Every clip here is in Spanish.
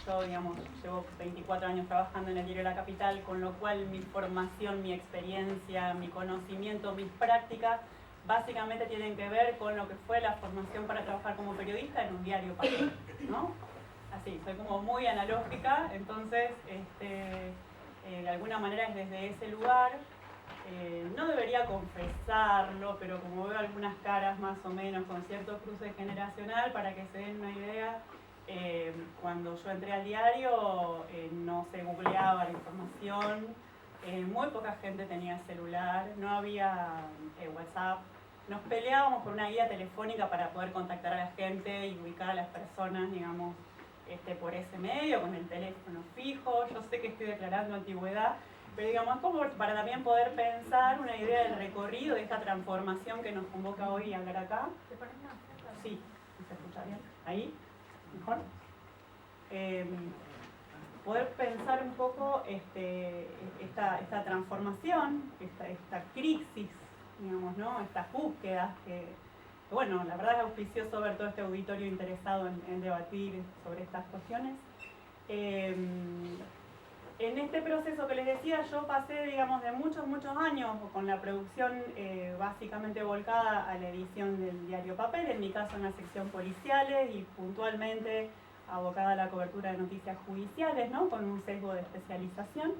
yo, digamos, llevo 24 años trabajando en el diario La Capital, con lo cual mi formación, mi experiencia, mi conocimiento, mis prácticas, básicamente tienen que ver con lo que fue la formación para trabajar como periodista en un diario papel, ¿no? Así, soy como muy analógica, entonces, de alguna manera es desde ese lugar. No debería confesarlo, pero como veo algunas caras más o menos con cierto cruce generacional, para que se den una idea, cuando yo entré al diario no se googleaba la información, muy poca gente tenía celular, no había WhatsApp, nos peleábamos por una guía telefónica para poder contactar a la gente y ubicar a las personas, digamos, por ese medio, con el teléfono fijo. Yo sé que estoy declarando antigüedad, pero digamos, es como para también poder pensar una idea del recorrido de esta transformación que nos convoca hoy a hablar acá. ¿Te pones más cerca? Sí, ¿se escucha bien? ¿Ahí? ¿Mejor? Poder pensar un poco esta transformación, esta crisis, digamos, ¿no? Estas búsquedas que, bueno, la verdad es auspicioso ver todo este auditorio interesado en debatir sobre estas cuestiones. En este proceso que les decía, yo pasé, digamos, de muchos años con la producción básicamente volcada a la edición del diario papel, en mi caso en la sección policiales y puntualmente abocada a la cobertura de noticias judiciales, ¿no? Con un sesgo de especialización.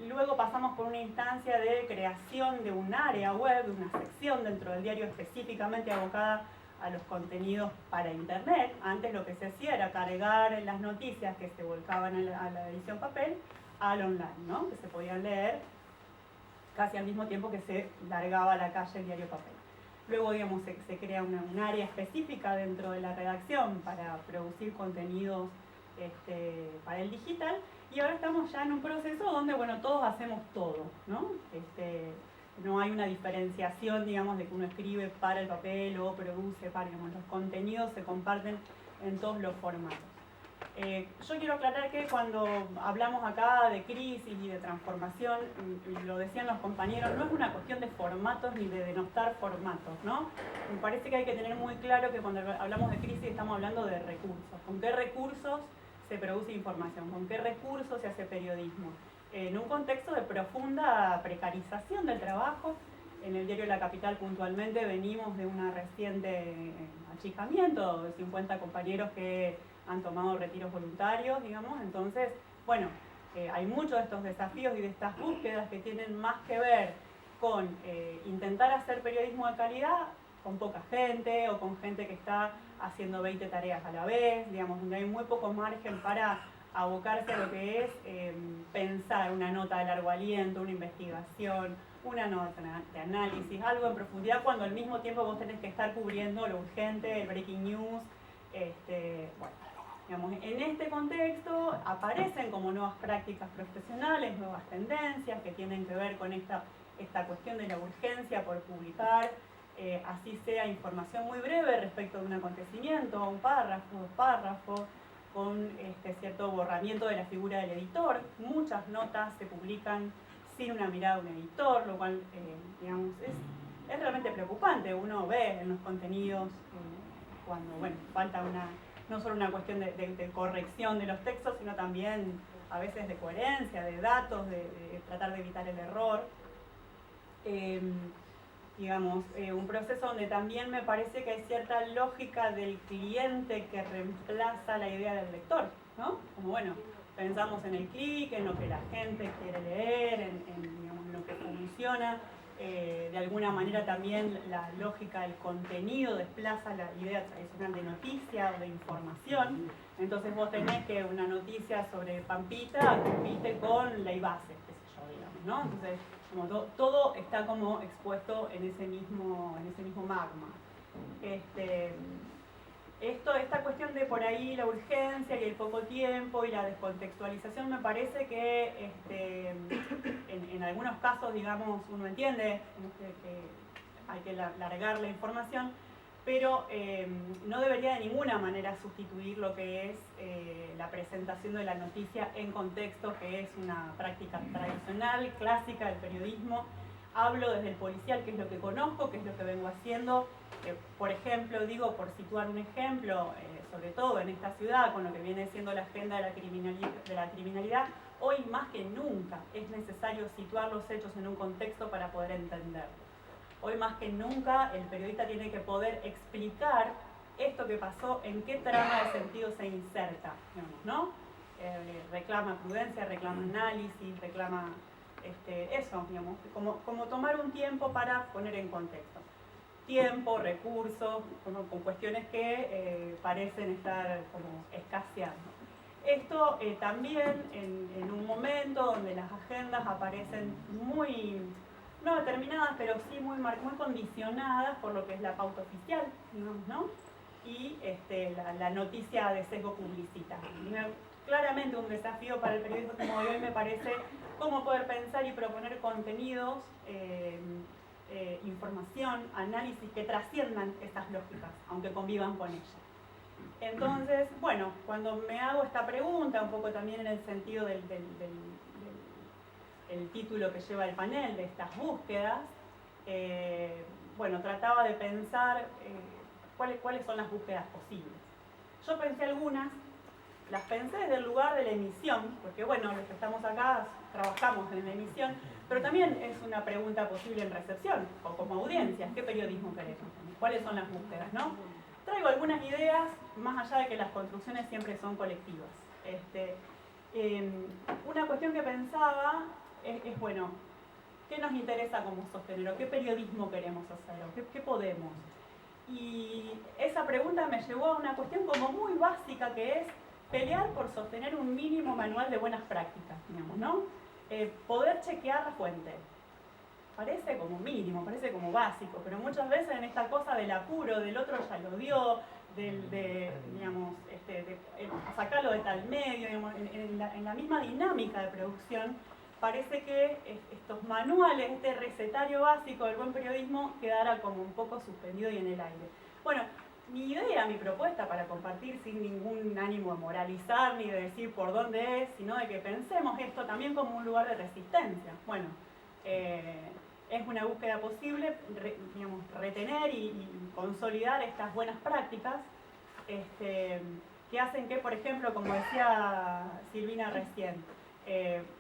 Luego pasamos por una instancia de creación de un área web, de una sección dentro del diario específicamente abocada a los contenidos para internet. Antes lo que se hacía era cargar las noticias que se volcaban a la edición papel al online, ¿no? Que se podían leer casi al mismo tiempo que se largaba a la calle el diario papel. Luego, digamos, se crea un área específica dentro de la redacción para producir contenidos para el digital, y ahora estamos ya en un proceso donde, bueno, todos hacemos todo, ¿no? No hay una diferenciación, digamos, de que uno escribe para el papel o produce para, digamos, los contenidos se comparten en todos los formatos. Yo quiero aclarar que cuando hablamos acá de crisis y de transformación, y lo decían los compañeros, no es una cuestión de formatos ni de denostar formatos, ¿no? Me parece que hay que tener muy claro que cuando hablamos de crisis estamos hablando de recursos. ¿Con qué recursos se produce información? ¿Con qué recursos se hace periodismo? En un contexto de profunda precarización del trabajo. En el diario La Capital puntualmente venimos de una reciente achicamiento de 50 compañeros que han tomado retiros voluntarios, digamos. Entonces, bueno, hay muchos de estos desafíos y de estas búsquedas que tienen más que ver con intentar hacer periodismo de calidad con poca gente o con gente que está haciendo 20 tareas a la vez, digamos, donde hay muy poco margen para abocarse a lo que es pensar una nota de largo aliento, una investigación, una nota de análisis, algo en profundidad, cuando al mismo tiempo vos tenés que estar cubriendo lo urgente, el breaking news. Bueno, digamos, en este contexto aparecen como nuevas prácticas profesionales, nuevas tendencias que tienen que ver con esta cuestión de la urgencia por publicar, así sea información muy breve respecto de un acontecimiento, un párrafo, 2 párrafos, con cierto borramiento de la figura del editor. Muchas notas se publican sin una mirada de un editor, lo cual digamos, es realmente preocupante. Uno ve en los contenidos cuando, bueno, falta no solo una cuestión de corrección de los textos, sino también a veces de coherencia, de datos, de tratar de evitar el error. Digamos, un proceso donde también me parece que hay cierta lógica del cliente que reemplaza la idea del lector, ¿no? Como, bueno, pensamos en el clic, en lo que la gente quiere leer, digamos, en lo que funciona. De alguna manera también la lógica del contenido desplaza la idea tradicional de noticia o de información. Entonces vos tenés que una noticia sobre Pampita compite con Ley Base, qué sé yo, digamos, ¿no? Entonces, como todo está como expuesto en ese mismo magma. Esta cuestión de por ahí la urgencia y el poco tiempo y la descontextualización, me parece que en algunos casos, digamos, uno entiende que hay que largar la información, pero no debería de ninguna manera sustituir lo que es la presentación de la noticia en contexto, que es una práctica tradicional, clásica del periodismo. hablo desde el policial, qué es lo que conozco, qué es lo que vengo haciendo. Por ejemplo, digo, por situar un ejemplo, sobre todo en esta ciudad, con lo que viene siendo la agenda de la criminalidad, hoy más que nunca es necesario situar los hechos en un contexto para poder entenderlos. Hoy más que nunca el periodista tiene que poder explicar esto que pasó, en qué trama de sentido se inserta, digamos, ¿no? Reclama prudencia, reclama análisis, reclama eso, digamos, como tomar un tiempo para poner en contexto. Tiempo, recursos, con cuestiones que parecen estar como escaseando. Esto también en un momento donde las agendas aparecen muy, no determinadas, pero sí muy condicionadas por lo que es la pauta oficial, digamos, ¿no? Y la noticia de sesgo publicitario. Claramente un desafío para el periodismo como de hoy me parece cómo poder pensar y proponer contenidos, información, análisis que trasciendan estas lógicas, aunque convivan con ellas. Entonces, bueno, cuando me hago esta pregunta, un poco también en el sentido del título que lleva el panel, de estas búsquedas, bueno, trataba de pensar cuáles son las búsquedas posibles. Yo pensé algunas, las pensé desde el lugar de la emisión, porque bueno, los que estamos acá trabajamos en la emisión, pero también es una pregunta posible en recepción, o como audiencia, ¿qué periodismo queremos? ¿Cuáles son las búsquedas, no? Traigo algunas ideas, más allá de que las construcciones siempre son colectivas. Una cuestión que pensaba es, bueno, ¿qué nos interesa como sostener? ¿O qué periodismo queremos hacer? ¿O qué podemos? Y esa pregunta me llevó a una cuestión como muy básica, que es pelear por sostener un mínimo manual de buenas prácticas, digamos, ¿no? Poder chequear la fuente. Parece como mínimo, parece como básico, pero muchas veces en esta cosa del apuro, del otro ya lo dio, digamos, sacarlo de tal medio, digamos, en la misma dinámica de producción, parece que estos manuales, este recetario básico del buen periodismo quedara como un poco suspendido y en el aire. Bueno, mi idea, mi propuesta para compartir sin ningún ánimo de moralizar ni de decir por dónde es, sino de que pensemos esto también como un lugar de resistencia. Bueno, es una búsqueda posible, digamos, retener y consolidar estas buenas prácticas que hacen que, por ejemplo, como decía Silvina recién,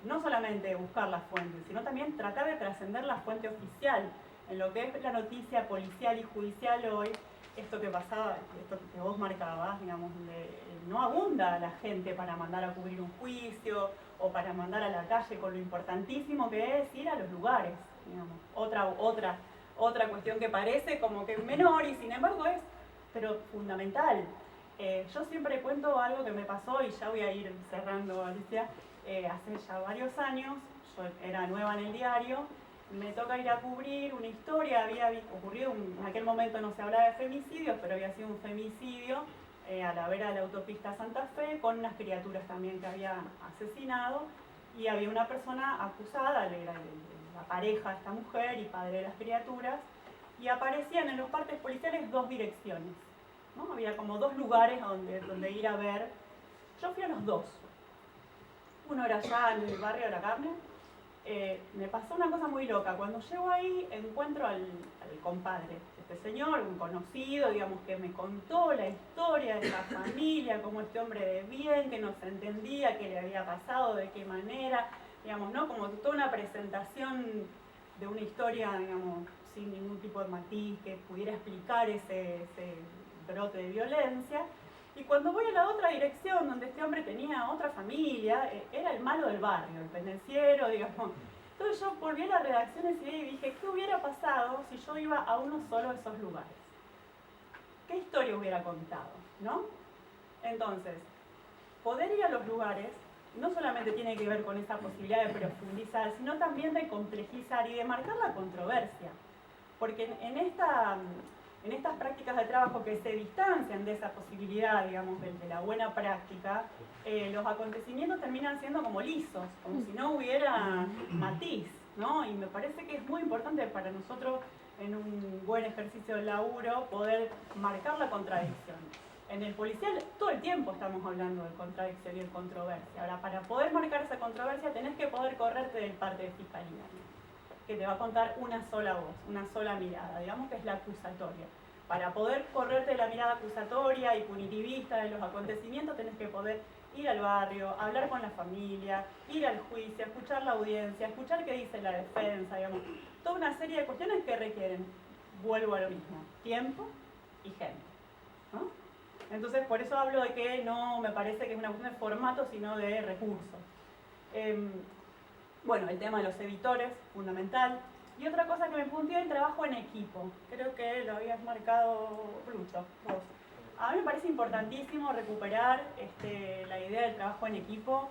no solamente buscar la fuente, sino también tratar de trascender la fuente oficial. En lo que es la noticia policial y judicial hoy, esto que pasaba, esto que vos marcabas, digamos, no abunda la gente para mandar a cubrir un juicio o para mandar a la calle con lo importantísimo que es ir a los lugares, digamos. Otra cuestión que parece como que menor y sin embargo es, pero fundamental. Yo siempre cuento algo que me pasó y ya voy a ir cerrando, Alicia. Hace ya varios años, yo era nueva en el diario, me toca ir a cubrir una historia, había ocurrido, en aquel momento no se hablaba de femicidios, pero había sido un femicidio a la vera de la autopista Santa Fe, con unas criaturas también que había asesinado, y había una persona acusada, era la pareja de esta mujer y padre de las criaturas, y aparecían en los partes policiales dos direcciones, ¿no? Había como dos lugares donde ir a ver. Yo fui a los dos. Uno era allá en el barrio de La Carne. Me pasó una cosa muy loca. Cuando llego ahí encuentro al compadre, este señor, un conocido, digamos, que me contó la historia de esta familia, cómo este hombre de bien, que no se entendía, qué le había pasado, de qué manera, digamos, ¿no? Como toda una presentación de una historia, digamos, sin ningún tipo de matiz que pudiera explicar ese brote de violencia. Y cuando voy a la otra dirección, donde este hombre tenía otra familia, era el malo del barrio, el pendenciero, digamos. Entonces yo volví a la redacción ese día y dije, ¿qué hubiera pasado si yo iba a uno solo de esos lugares? ¿Qué historia hubiera contado? ¿No? Entonces, poder ir a los lugares no solamente tiene que ver con esa posibilidad de profundizar, sino también de complejizar y de marcar la controversia. Porque en estas prácticas de trabajo que se distancian de esa posibilidad, digamos, de la buena práctica, los acontecimientos terminan siendo como lisos, como si no hubiera matiz, ¿no? Y me parece que es muy importante para nosotros, en un buen ejercicio de laburo, poder marcar la contradicción. En el policial todo el tiempo estamos hablando de contradicción y de controversia. Ahora, para poder marcar esa controversia tenés que poder correrte del parte de fiscalía. que te va a contar una sola voz, una sola mirada, digamos que es la acusatoria. Para poder correrte la mirada acusatoria y punitivista de los acontecimientos tenés que poder ir al barrio, hablar con la familia, ir al juicio, escuchar la audiencia, escuchar qué dice la defensa, digamos. Toda una serie de cuestiones que requieren, vuelvo a lo mismo, tiempo y gente, ¿no? Entonces, por eso hablo de que no me parece que es una cuestión de formato, sino de recursos. Bueno, el tema de los editores, fundamental. Y otra cosa que me punteó, el trabajo en equipo. Creo que lo habías marcado, Lucho, vos. A mí me parece importantísimo recuperar la idea del trabajo en equipo.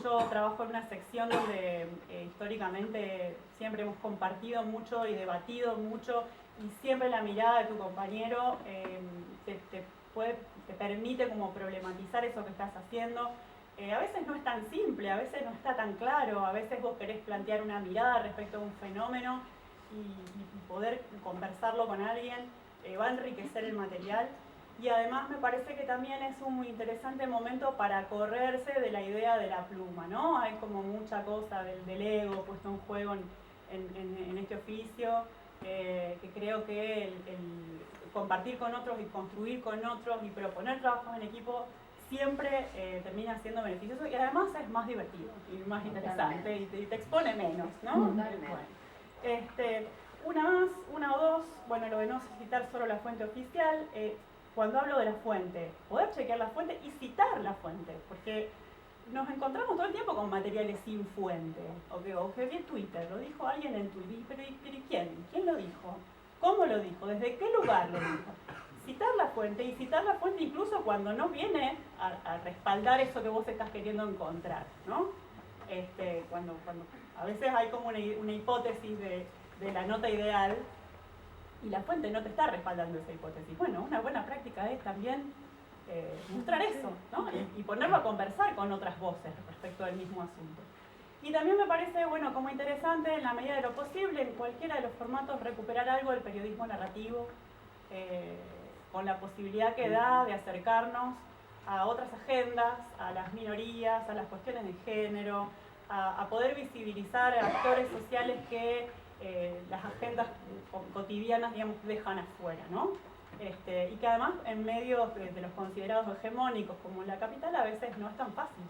Yo trabajo en una sección donde históricamente siempre hemos compartido mucho y debatido mucho, y siempre la mirada de tu compañero te permite como problematizar eso que estás haciendo. A veces no es tan simple, a veces no está tan claro, a veces vos querés plantear una mirada respecto a un fenómeno y poder conversarlo con alguien va a enriquecer el material. Y además me parece que también es un muy interesante momento para correrse de la idea de la pluma, ¿no? Hay como mucha cosa del ego puesto en juego en este oficio, que creo que el compartir con otros y construir con otros y proponer trabajos en equipo siempre termina siendo beneficioso y además es más divertido y más interesante y te expone menos, ¿no? Una más, una o dos, bueno, lo de no citar solo la fuente oficial. Cuando hablo de la fuente, poder chequear la fuente y citar la fuente, porque nos encontramos todo el tiempo con materiales sin fuente, o que vi en Twitter, lo dijo alguien en Twitter, pero ¿quién? ¿Quién lo dijo? ¿Cómo lo dijo? ¿Desde qué lugar lo dijo? Citar la fuente, y citar la fuente incluso cuando no viene a respaldar eso que vos estás queriendo encontrar, ¿no? Cuando a veces hay como una hipótesis de la nota ideal, y la fuente no te está respaldando esa hipótesis. Bueno, una buena práctica es también mostrar eso, ¿no? Y ponerlo a conversar con otras voces respecto del mismo asunto. Y también me parece, bueno, como interesante, en la medida de lo posible, en cualquiera de los formatos, recuperar algo del periodismo narrativo, con la posibilidad que da de acercarnos a otras agendas, a las minorías, a las cuestiones de género, a poder visibilizar a actores sociales que las agendas cotidianas, digamos, dejan afuera, ¿no? Y que además en medios de los considerados hegemónicos como en la capital a veces no es tan fácil,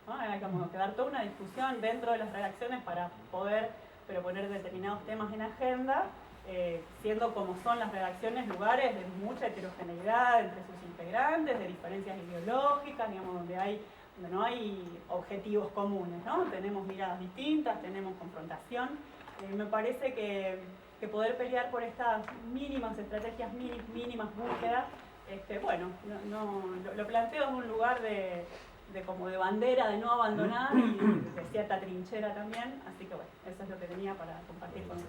¿no? Hay como que dar toda una discusión dentro de las redacciones para poder proponer determinados temas en agenda, siendo como son las redacciones lugares de mucha heterogeneidad entre sus integrantes, de diferencias ideológicas, digamos, donde no hay objetivos comunes, ¿no? Tenemos miradas distintas, tenemos confrontación. Me parece que poder pelear por estas mínimas estrategias, mínimas búsquedas, bueno, lo planteo en un lugar como de bandera, de no abandonar y de cierta trinchera también, así que bueno, eso es lo que tenía para compartir con ustedes.